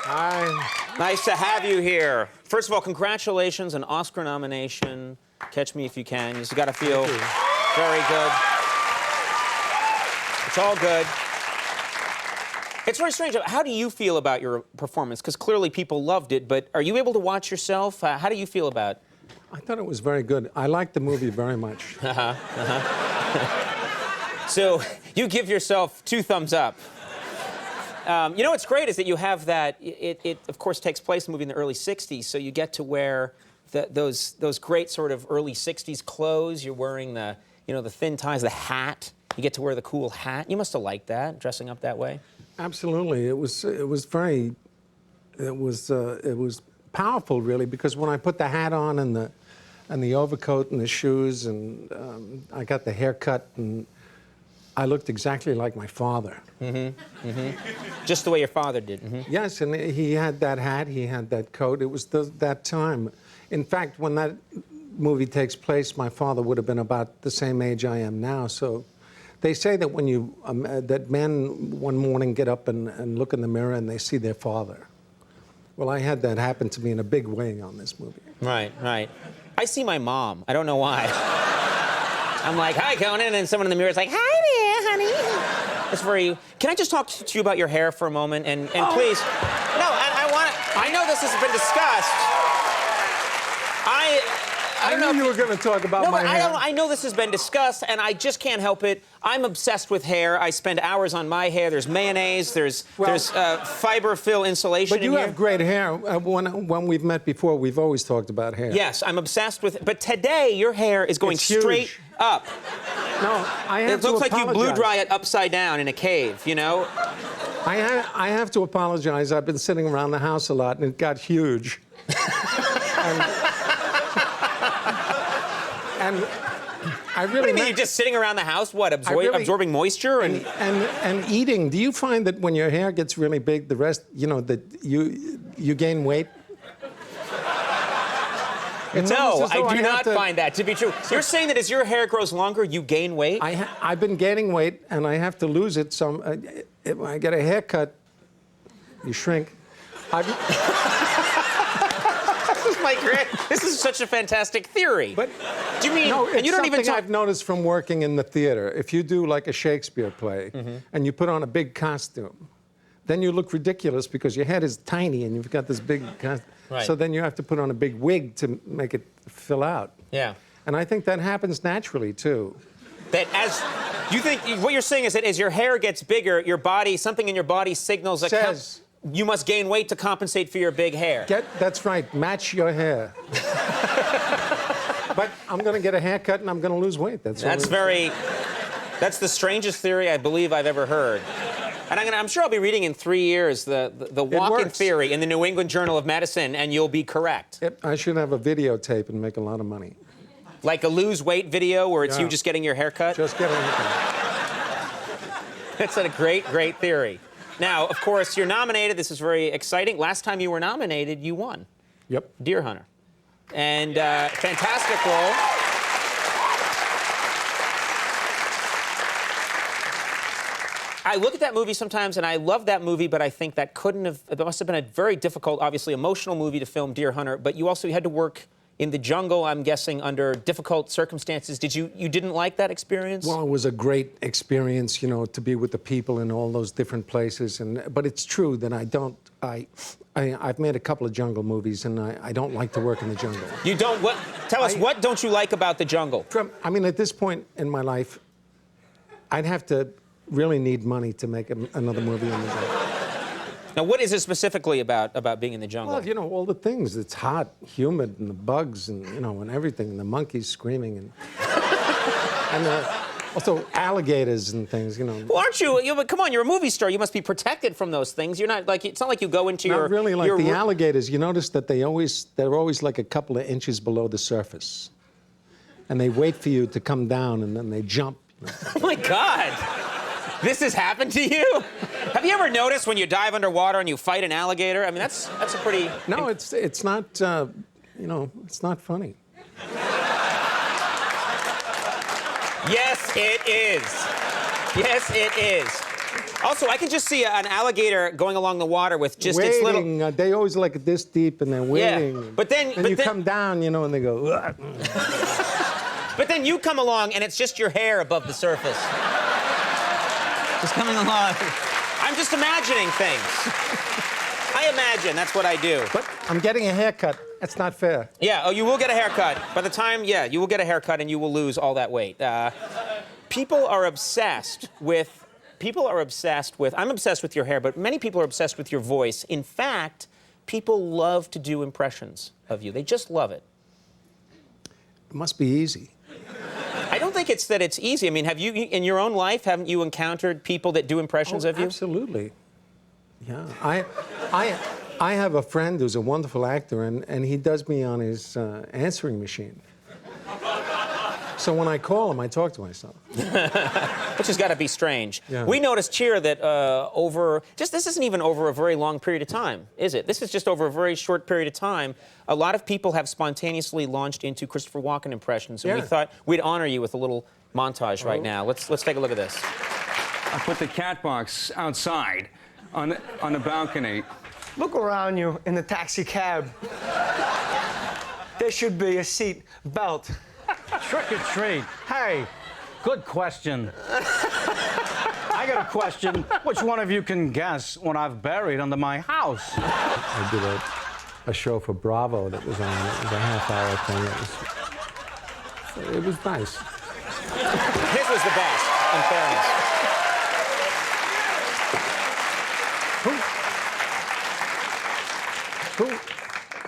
Hi. Nice to have you here. First of all, congratulations, an Oscar nomination. Catch Me If You Can. You just got to feel very good. It's all good. It's very strange. How do you feel about your performance? Because clearly people loved it, but are you able to watch yourself? How do you feel about it? I thought it was very good. I liked the movie very much. So you give yourself 2 thumbs up. You know what's great is that you have that. It of course takes place in the movie in the early '60s, so you get to wear those great sort of early '60s clothes. You're wearing the thin ties, the hat. You get to wear the cool hat. You must have liked that, dressing up that way. Absolutely. It was powerful, really, because when I put the hat on and the overcoat and the shoes and I got the haircut and I looked exactly like my father. Just the way your father did. Yes, and he had that hat, he had that coat. It was that time. In fact, when that movie takes place, my father would have been about the same age I am now. So they say that when that men one morning get up and look in the mirror and they see their father. Well, I had that happen to me in a big way on this movie. Right, right. I see my mom. I don't know why. I'm like, hi, Conan, and someone in the mirror is like, hi there, honey. It's very... Can I just talk to you about your hair for a moment? And please... No, I know this has been discussed. I don't know you were going to talk about my hair. I know this has been discussed, and I just can't help it. I'm obsessed with hair. I spend hours on my hair. There's mayonnaise. There's fiber-fill insulation in here. But you have great hair. When we've met before, we've always talked about hair. Yes, I'm obsessed with it. But today, your hair is going straight up. No, I have to apologize. It looks like you blew dry it upside down in a cave, you know? I have to apologize. I've been sitting around the house a lot, and it got huge. And I really... What do you mean, you're just sitting around the house, what, absorbing moisture? And eating. Do you find that when your hair gets really big, the rest, that you gain weight? No, I do not find that to be true. You're saying that as your hair grows longer, you gain weight? I've been gaining weight, and I have to lose it. So if I get a haircut, you shrink. This is such a fantastic theory. But do you mean? No, it's and you don't even I've noticed from working in the theater. If you do like a Shakespeare play and you put on a big costume, then you look ridiculous because your head is tiny and you've got this big costume. Right. So then you have to put on a big wig to make it fill out. Yeah. And I think that happens naturally too. That you think what you're saying is that as your hair gets bigger, something in your body signals that you must gain weight to compensate for your big hair. That's right. Match your hair. But I'm going to get a haircut and I'm going to lose weight. That's the strangest theory I believe I've ever heard. And I'm sure I'll be reading in 3 years the Walken theory in the New England Journal of Medicine, and you'll be correct. I should have a videotape and make a lot of money. Like a lose weight video where it's you just getting your hair cut? Just getting a haircut. That's a great, great theory. Now, of course, you're nominated. This is very exciting. Last time you were nominated, you won. Yep. Deer Hunter. And fantastic role. I look at that movie sometimes, and I love that movie, but I think that it must have been a very difficult, obviously emotional movie to film Deer Hunter, but you had to work in the jungle, I'm guessing, under difficult circumstances. You didn't like that experience? Well, it was a great experience, to be with the people in all those different places. But it's true that I've made a couple of jungle movies, and I don't like to work in the jungle. You don't? Tell us, what don't you like about the jungle? At this point in my life, I'd have to really need money to make another movie in the jungle. Now, what is it specifically about being in the jungle? Well, all the things. It's hot, humid, and the bugs, and and everything, and the monkeys screaming, and also alligators and things. Well, aren't you? Come on, you're a movie star. You must be protected from those things. You're not like it's not like you go into not really like the alligators. You notice that they're always like a couple of inches below the surface, and they wait for you to come down, and then they jump. Oh my God. This has happened to you? Have you ever noticed when you dive underwater and you fight an alligator? I mean, that's a pretty... No, it's not, it's not funny. Yes, it is. Yes, it is. Also, I can just see an alligator going along the water with just its little... Waiting. They always like this deep, and they're waiting. Yeah, but then... And you come down, you know, and they go... Ugh. But then you come along, and it's just your hair above the surface. Just coming along. I'm just imagining things. I imagine, that's what I do. But I'm getting a haircut. That's not fair. Yeah, oh, you will get a haircut. By the time, yeah, you will get a haircut, and you will lose all that weight. People are obsessed with... I'm obsessed with your hair, but many people are obsessed with your voice. In fact, people love to do impressions of you. They just love it. It must be easy. I don't think it's that it's easy. I mean, have you, in your own life, haven't you encountered people that do impressions of you? Absolutely. Yeah. I have a friend who's a wonderful actor, and he does me on his answering machine. So when I call him, I talk to myself. Which has got to be strange. Yeah. We noticed here that this isn't even over a very long period of time, is it? This is just over a very short period of time. A lot of people have spontaneously launched into Christopher Walken impressions, and we thought we'd honor you with a little montage right now. Let's take a look at this. I put the cat box outside on the balcony. Look around you in the taxi cab. There should be a seat belt. Trick or treat. Hey, good question. I got a question. Which one of you can guess what I've buried under my house? I did a show for Bravo that was on. It was a half-hour thing. It was nice. His was the best, in fairness.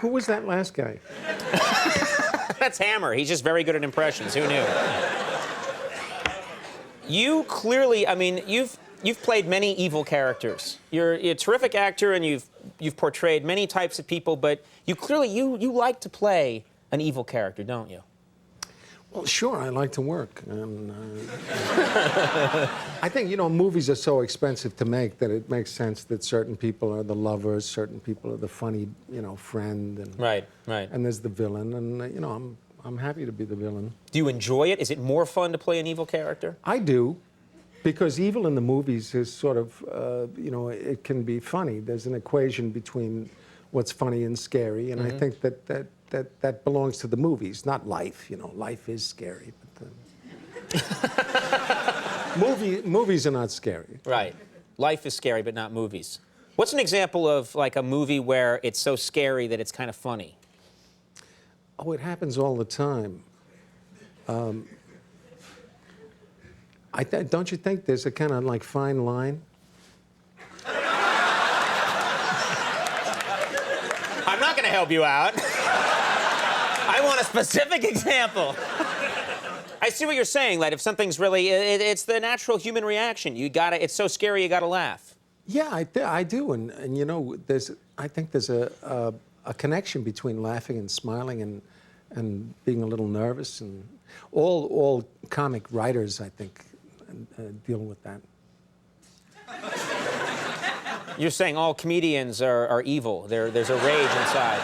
Who was that last guy? That's Hammer. He's just very good at impressions. Who knew? You clearly, I mean, you've played many evil characters. You're a terrific actor, and you've portrayed many types of people. But you clearly you like to play an evil character, don't you? Well, sure. I like to work. And, I think, you know, movies are so expensive to make that it makes sense that certain people are the lovers, certain people are the funny, you know, friend, and Right. And there's the villain, and you know, I'm happy to be the villain. Do you enjoy it? Is it more fun to play an evil character? I do, because evil in the movies is sort of, you know, it can be funny. There's an equation between what's funny and scary, and I think that belongs to the movies, not life. You know, life is scary, but movies are not scary. Right. Life is scary, but not movies. What's an example of, like, a movie where it's so scary that it's kind of funny? Oh, it happens all the time. Don't you think there's a kind of, like, fine line? I'm not going to help you out. I want a specific example. I see what you're saying, that if something's really, it's the natural human reaction. It's so scary, you gotta laugh. Yeah, I do, and you know, I think there's a connection between laughing and smiling and being a little nervous, and all comic writers, I think, deal with that. You're saying all comedians are evil. There's a rage inside.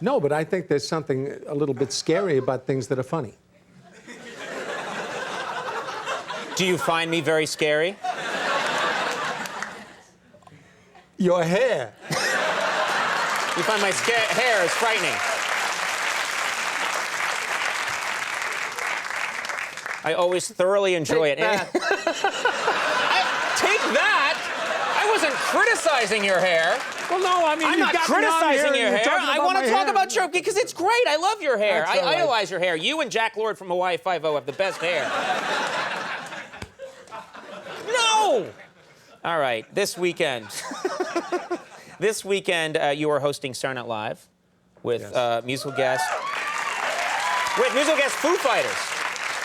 No, but I think there's something a little bit scary about things that are funny. Do you find me very scary? Your hair. You find my hair is frightening. I always thoroughly enjoy it. Take take that? I wasn't criticizing your hair. Well, no, I mean, I'm not criticizing your hair. I want to talk about your, because it's great. I love your hair. I idolize your hair. You and Jack Lord from Hawaii Five-0 have the best hair. No! All right, this weekend. This weekend, you are hosting Saturday Night Live with musical guest. With musical guest Foo Fighters.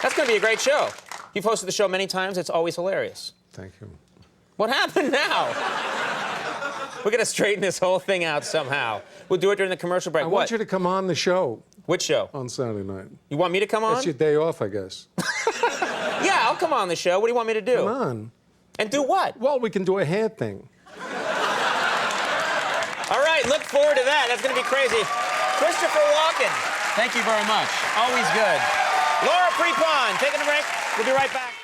That's going to be a great show. You've hosted the show many times. It's always hilarious. Thank you. What happened now? We're going to straighten this whole thing out somehow. We'll do it during the commercial break. I want you to come on the show. Which show? On Saturday night. You want me to come on? That's your day off, I guess. Yeah, I'll come on the show. What do you want me to do? Come on. And do what? Well, we can do a hair thing. All right, look forward to that. That's going to be crazy. Christopher Walken, thank you very much. Always good. Laura Prepon, taking a break. We'll be right back.